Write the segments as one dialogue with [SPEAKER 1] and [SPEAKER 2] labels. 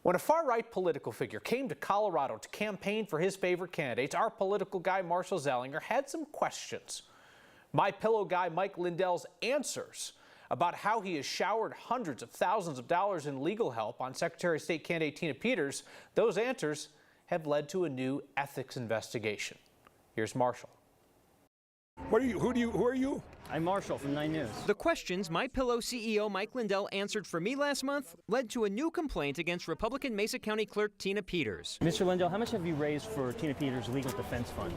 [SPEAKER 1] When a far-right political figure came to Colorado to campaign for his favorite candidates, our political guy Marshall Zelinger had some questions. MyPillow guy Mike Lindell's answers about how he has showered hundreds of thousands of dollars in legal help on Secretary of State candidate Tina Peters, those answers have led to a new ethics investigation. Here's Marshall.
[SPEAKER 2] What are you? Who are you?
[SPEAKER 3] I'm Marshall from 9 News.
[SPEAKER 4] The questions MyPillow CEO Mike Lindell answered for me last month led to a new complaint against Republican Mesa County Clerk Tina Peters.
[SPEAKER 3] Mr. Lindell, how much have you raised for Tina Peters' legal defense fund?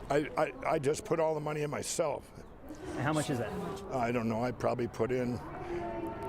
[SPEAKER 2] I just put all the money in myself.
[SPEAKER 3] And how much is that?
[SPEAKER 2] I don't know. I probably put in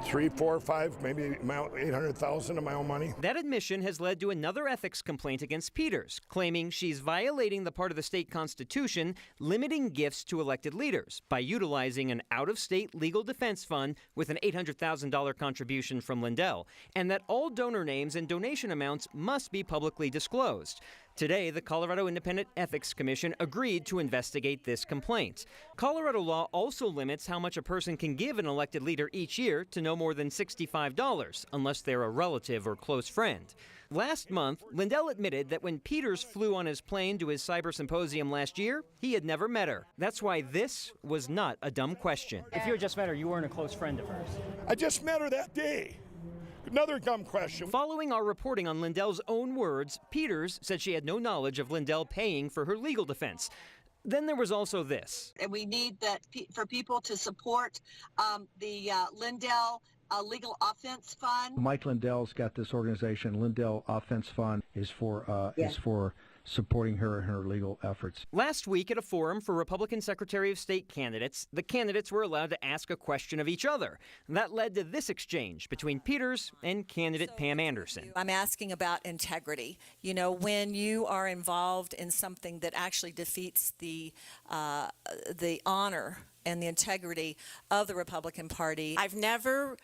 [SPEAKER 2] 3, 4, 5, maybe $800,000 of my own money.
[SPEAKER 4] That admission has led to another ethics complaint against Peters, claiming she's violating the part of the state constitution limiting gifts to elected leaders by utilizing an out-of-state legal defense fund with an $800,000 contribution from Lindell, and that all donor names and donation amounts must be publicly disclosed. Today, the Colorado Independent Ethics Commission agreed to investigate this complaint. Colorado law also limits how much a person can give an elected leader each year to no more than $65, unless they're a relative or close friend. Last month, Lindell admitted that when Peters flew on his plane to his cyber symposium last year, he had never met her. That's why this was not a dumb question.
[SPEAKER 3] If you had just met her, you weren't a close friend of hers.
[SPEAKER 2] I just met her that day. Another dumb question.
[SPEAKER 4] Following our reporting on Lindell's own words, Peters said she had no knowledge of Lindell paying for her legal defense. Then there was also this.
[SPEAKER 5] And we need that for people to support the Lindell Legal Offense Fund.
[SPEAKER 6] Mike Lindell's got this organization. Lindell Offense Fund is for supporting her in her legal efforts.
[SPEAKER 4] Last week at a forum for Republican Secretary of State candidates, the candidates were allowed to ask a question of each other. That led to this exchange between Peters and candidate Pam Anderson.
[SPEAKER 7] I'm asking about integrity. You know, when you are involved in something that actually defeats the honor and the integrity of the Republican Party.
[SPEAKER 8] I've never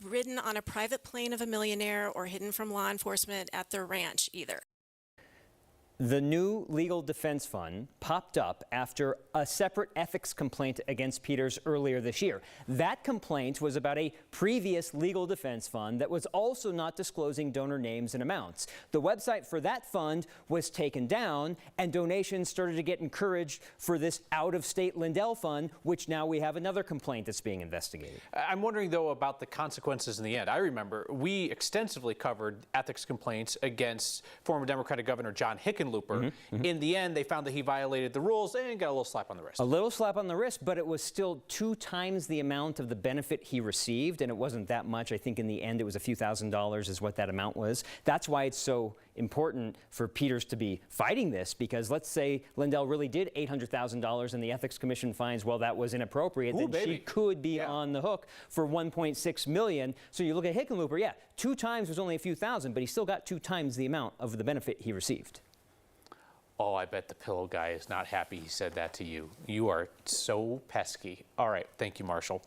[SPEAKER 8] ridden on a private plane of a millionaire or hidden from law enforcement at their ranch either.
[SPEAKER 4] The new legal defense fund popped up after a separate ethics complaint against Peters earlier this year. That complaint was about a previous legal defense fund that was also not disclosing donor names and amounts. The website for that fund was taken down, and donations started to get encouraged for this out-of-state Lindell fund, which now we have another complaint that's being investigated.
[SPEAKER 1] I'm wondering, though, about the consequences in the end. I remember we extensively covered ethics complaints against former Democratic Governor John Hickenlooper. In the end, they found that he violated the rules and got a little slap on the wrist.
[SPEAKER 4] A little slap on the wrist, but it was still 2 times the amount of the benefit he received, and it wasn't that much. I think in the end it was a few $1,000s is what that amount was. That's why it's so important for Peters to be fighting this, because let's say Lindell really did $800,000 and the Ethics Commission finds, well, that was inappropriate, then she could be on the hook for $1.6 million. So you look at Hickenlooper, yeah, 2 times was only a few thousand, but he still got 2 times the amount of the benefit he received.
[SPEAKER 1] Oh, I bet the pillow guy is not happy he said that to you. You are so pesky. All right, thank you, Marshall.